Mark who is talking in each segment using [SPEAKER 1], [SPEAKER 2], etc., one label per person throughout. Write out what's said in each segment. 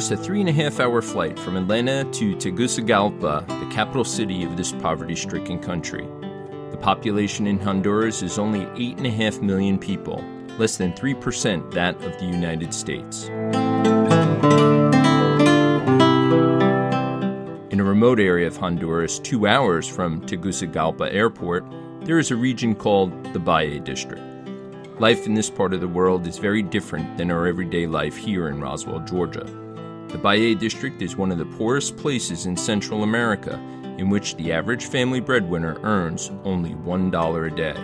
[SPEAKER 1] just a 3.5-hour flight from Atlanta to Tegucigalpa, the capital city of this poverty-stricken country. The population in Honduras is only 8.5 million people, less than 3% that of the United States. In a remote area of Honduras, 2 hours from Tegucigalpa Airport, there is a region called the Valle District. Life in this part of the world is very different than our everyday life here in Roswell, Georgia. The Valle District is one of the poorest places in Central America, in which the average family breadwinner earns only $1 a day.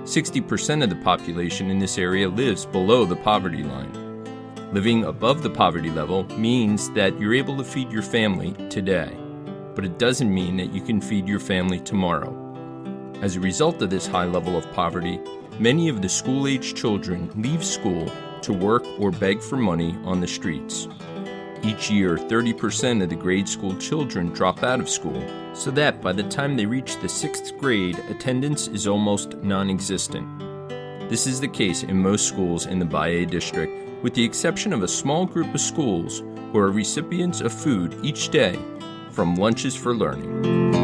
[SPEAKER 1] 60% of the population in this area lives below the poverty line. Living above the poverty level means that you're able to feed your family today, but it doesn't mean that you can feed your family tomorrow. As a result of this high level of poverty, many of the school-age children leave school to work or beg for money on the streets. Each year, 30% of the grade school children drop out of school, so that by the time they reach the 6th grade, attendance is almost non-existent. This is the case in most schools in the Valle District, with the exception of a small group of schools who are recipients of food each day from Lunches for Learning.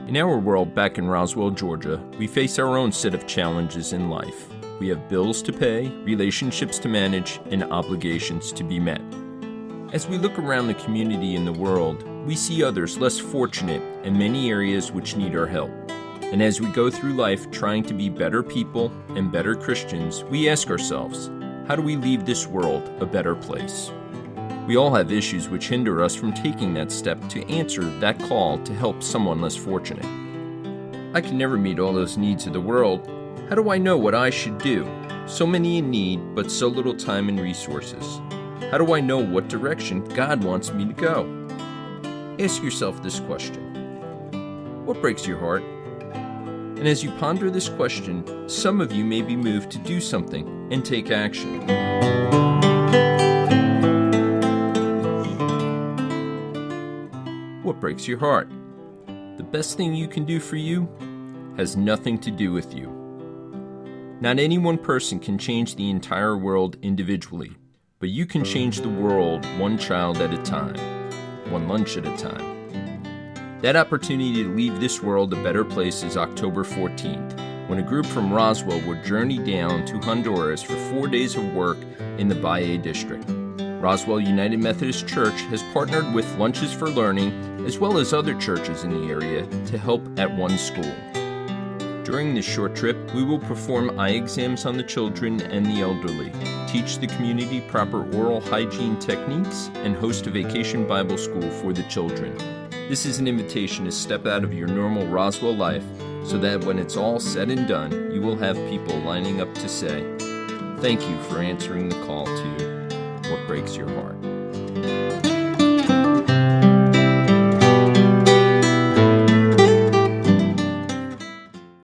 [SPEAKER 1] In our world back in Roswell, Georgia, we face our own set of challenges in life. We have bills to pay, relationships to manage, and obligations to be met. As we look around the community and the world, we see others less fortunate in many areas which need our help. And as we go through life trying to be better people and better Christians, we ask ourselves, how do we leave this world a better place? We all have issues which hinder us from taking that step to answer that call to help someone less fortunate. I can never meet all those needs of the world. How do I know what I should do? So many in need, but so little time and resources. How do I know what direction God wants me to go? Ask yourself this question. What breaks your heart? And as you ponder this question, some of you may be moved to do something and take action. What breaks your heart? The best thing you can do for you has nothing to do with you. Not any one person can change the entire world individually, but you can change the world one child at a time, one lunch at a time. That opportunity to leave this world a better place is October 14th, when a group from Roswell will journey down to Honduras for 4 days of work in the Valle District. Roswell United Methodist Church has partnered with Lunches for Learning, as well as other churches in the area, to help at one school. During this short trip, we will perform eye exams on the children and the elderly, teach the community proper oral hygiene techniques, and host a vacation Bible school for the children. This is an invitation to step out of your normal Roswell life so that when it's all said and done, you will have people lining up to say, "Thank you for answering the call to What Breaks Your Heart."